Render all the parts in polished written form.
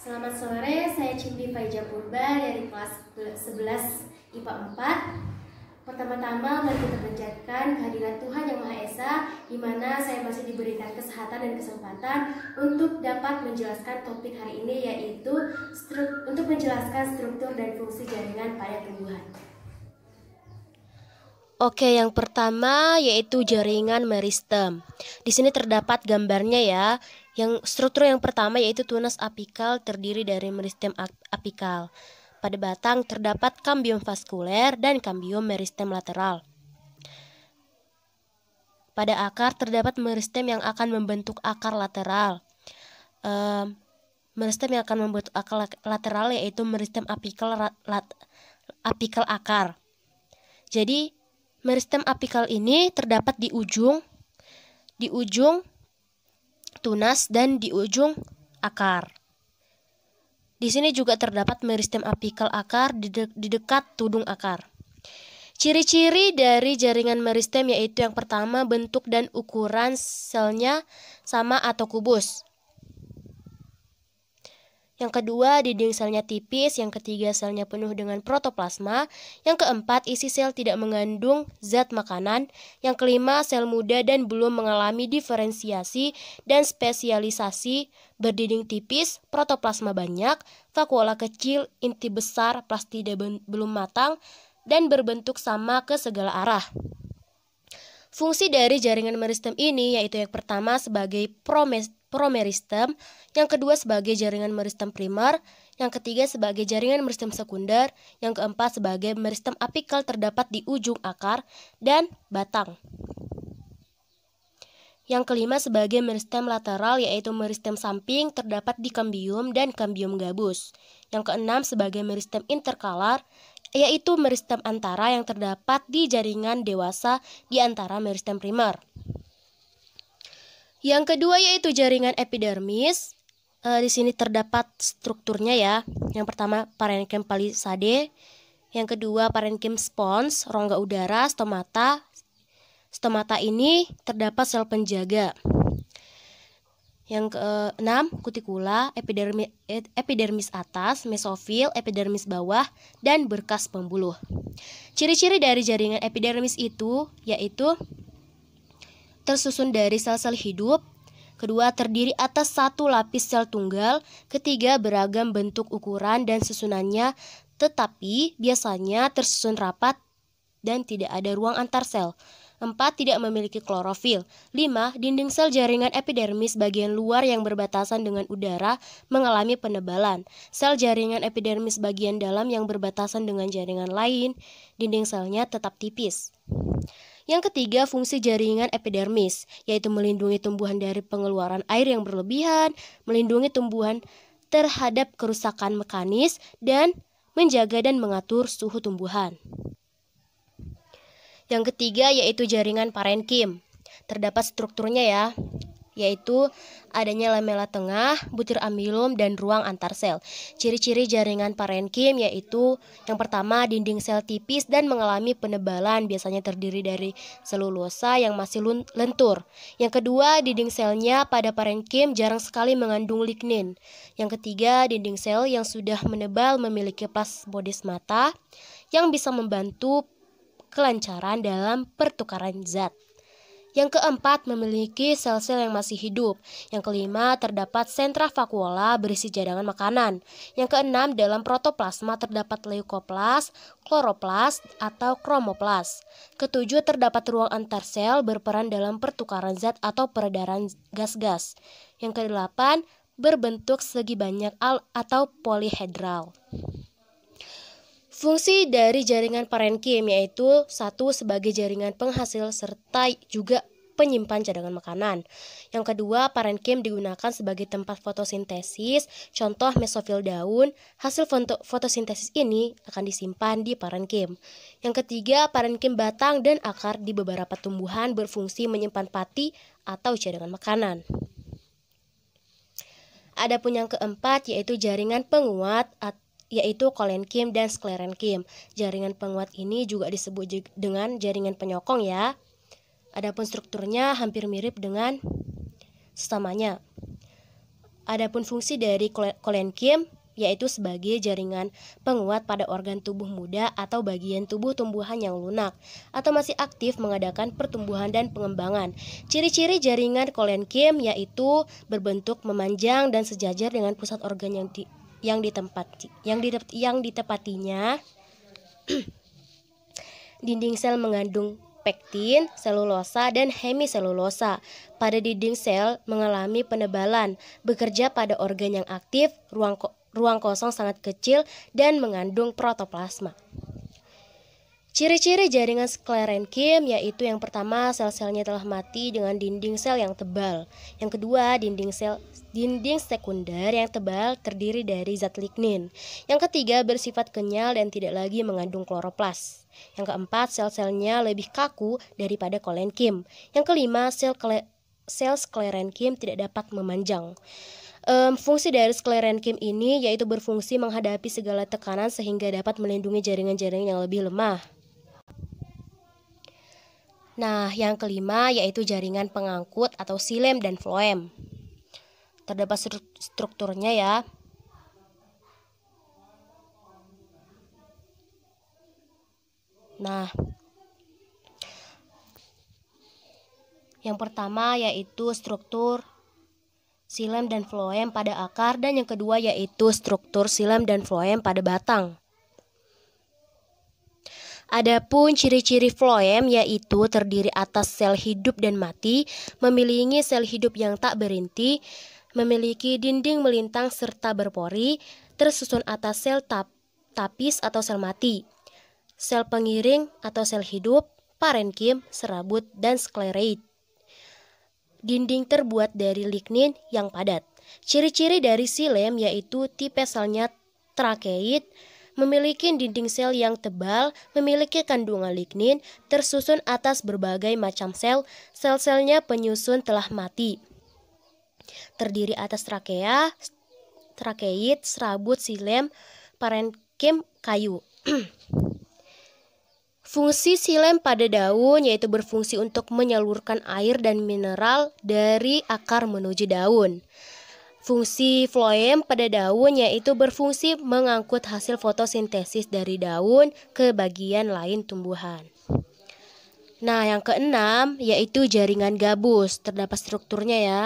Selamat sore, saya Cindi Faiza Purba dari kelas 11 IPA 4. Pertama-tama mari kita panjatkan kehadiran Tuhan Yang Maha Esa, di mana saya masih diberikan kesehatan dan kesempatan untuk dapat menjelaskan topik hari ini, yaitu untuk menjelaskan struktur dan fungsi jaringan pada tumbuhan. Oke, yang pertama yaitu jaringan meristem. Di sini terdapat gambarnya ya. Yang struktur yang pertama yaitu tunas apikal terdiri dari meristem apikal. Pada batang terdapat kambium vaskuler dan kambium meristem lateral. Pada akar terdapat meristem yang akan membentuk akar lateral. Meristem yang akan membentuk akar lateral yaitu meristem apikal akar. Jadi meristem apikal ini terdapat di ujung tunas dan di ujung akar. Di sini juga terdapat meristem apikal akar di dekat tudung akar. Ciri-ciri dari jaringan meristem yaitu yang pertama, bentuk dan ukuran selnya sama atau kubus. Yang kedua, dinding selnya tipis. Yang ketiga, selnya penuh dengan protoplasma. Yang keempat, isi sel tidak mengandung zat makanan. Yang kelima, sel muda dan belum mengalami diferensiasi dan spesialisasi, berdinding tipis, protoplasma banyak, vakuola kecil, inti besar, plastida belum matang, dan berbentuk sama ke segala arah. Fungsi dari jaringan meristem ini yaitu yang pertama sebagai promeristem, yang kedua sebagai jaringan meristem primer, yang ketiga sebagai jaringan meristem sekunder, yang keempat sebagai meristem apikal terdapat di ujung akar dan batang. Yang kelima sebagai meristem lateral yaitu meristem samping terdapat di kambium dan kambium gabus. Yang keenam sebagai meristem interkalar yaitu meristem antara yang terdapat di jaringan dewasa di antara meristem primer. Yang kedua yaitu jaringan epidermis. Di sini terdapat strukturnya ya. Yang pertama parenchyma palisade, yang kedua parenchyma spons, rongga udara, stomata. Stomata ini terdapat sel penjaga. Yang keenam kutikula, epidermis atas, mesofil, epidermis bawah, dan berkas pembuluh. Ciri-ciri dari jaringan epidermis itu yaitu tersusun dari sel-sel hidup, kedua terdiri atas satu lapis sel tunggal, ketiga beragam bentuk ukuran dan susunannya, tetapi biasanya tersusun rapat dan tidak ada ruang antar sel. 4. Tidak memiliki klorofil. 5. Dinding sel jaringan epidermis bagian luar yang berbatasan dengan udara mengalami penebalan. Sel jaringan epidermis bagian dalam yang berbatasan dengan jaringan lain, dinding selnya tetap tipis. Yang ketiga, fungsi jaringan epidermis, yaitu melindungi tumbuhan dari pengeluaran air yang berlebihan, melindungi tumbuhan terhadap kerusakan mekanis, dan menjaga dan mengatur suhu tumbuhan. Yang ketiga yaitu jaringan parenkim. Terdapat strukturnya ya, yaitu adanya lamela tengah, butir amilum, dan ruang antar sel. Ciri-ciri jaringan parenkim yaitu yang pertama dinding sel tipis dan mengalami penebalan, biasanya terdiri dari selulosa yang masih lentur. Yang kedua, dinding selnya pada parenkim jarang sekali mengandung lignin. Yang ketiga, dinding sel yang sudah menebal memiliki plasmodesmata yang bisa membantu kelancaran dalam pertukaran zat. Yang keempat, memiliki sel-sel yang masih hidup. Yang kelima, terdapat sentra vakuola berisi cadangan makanan. Yang keenam, dalam protoplasma terdapat leukoplas, kloroplas, atau kromoplas. Ketujuh, terdapat ruang antar sel berperan dalam pertukaran zat atau peredaran gas-gas. Yang kedelapan, berbentuk segi banyak atau polihedral. Fungsi dari jaringan parenkim yaitu 1. Sebagai jaringan penghasil serta juga penyimpan cadangan makanan. Yang kedua, parenkim digunakan sebagai tempat fotosintesis, contoh mesofil daun. Hasil fotosintesis ini akan disimpan di parenkim. Yang ketiga, parenkim batang dan akar di beberapa tumbuhan berfungsi menyimpan pati atau cadangan makanan. Adapun yang keempat yaitu jaringan penguat yaitu kolenkim dan sklerenkim. Jaringan penguat ini juga disebut dengan jaringan penyokong ya. Adapun strukturnya hampir mirip dengan sesamanya. Adapun fungsi dari kolenkim yaitu sebagai jaringan penguat pada organ tubuh muda atau bagian tubuh tumbuhan yang lunak atau masih aktif mengadakan pertumbuhan dan pengembangan. Ciri-ciri jaringan kolenkim yaitu berbentuk memanjang dan sejajar dengan pusat organ yang ditepatinya. Dinding sel mengandung pektin, selulosa, dan hemiselulosa. Pada dinding sel mengalami penebalan, bekerja pada organ yang aktif, ruang kosong sangat kecil, dan mengandung protoplasma. Ciri-ciri jaringan sklerenkim yaitu yang pertama, sel-selnya telah mati dengan dinding sel yang tebal. Yang kedua, dinding sekunder yang tebal terdiri dari zat lignin. Yang ketiga, bersifat kenyal dan tidak lagi mengandung kloroplas. Yang keempat, sel-selnya lebih kaku daripada kolenkim. Yang kelima, sel sklerenkim tidak dapat memanjang. Fungsi dari sklerenkim ini yaitu berfungsi menghadapi segala tekanan sehingga dapat melindungi jaringan-jaringan yang lebih lemah. Nah, yang kelima yaitu jaringan pengangkut atau xilem dan floem. Terdapat strukturnya ya. Nah, yang pertama yaitu struktur xilem dan floem pada akar, dan yang kedua yaitu struktur xilem dan floem pada batang. Adapun ciri-ciri floem yaitu terdiri atas sel hidup dan mati, memiliki sel hidup yang tak berinti, memiliki dinding melintang serta berpori, tersusun atas sel tapis atau sel mati, sel pengiring atau sel hidup, parenkim, serabut, dan skleroid. Dinding terbuat dari lignin yang padat. Ciri-ciri dari xilem yaitu tipe selnya trakeid, memiliki dinding sel yang tebal, memiliki kandungan lignin, tersusun atas berbagai macam sel, sel-selnya penyusun telah mati. Terdiri atas trakeid, serabut, xilem, parenkim, kayu. Fungsi xilem pada daun yaitu berfungsi untuk menyalurkan air dan mineral dari akar menuju daun. Fungsi floem pada daun yaitu berfungsi mengangkut hasil fotosintesis dari daun ke bagian lain tumbuhan. Nah, yang keenam yaitu jaringan gabus. Terdapat strukturnya ya.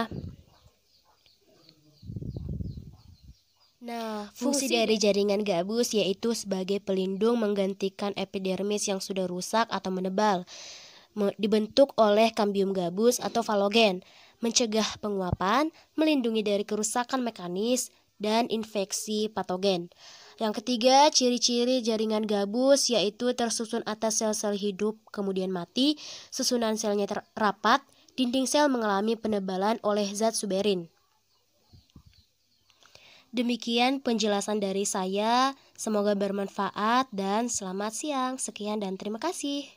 Nah, fungsi dari jaringan gabus yaitu sebagai pelindung menggantikan epidermis yang sudah rusak atau menebal. Dibentuk oleh kambium gabus atau falogen, mencegah penguapan, melindungi dari kerusakan mekanis, dan infeksi patogen. Yang ketiga, ciri-ciri jaringan gabus yaitu tersusun atas sel-sel hidup kemudian mati, susunan selnya rapat, dinding sel mengalami penebalan oleh zat suberin. Demikian penjelasan dari saya, semoga bermanfaat dan selamat siang. Sekian dan terima kasih.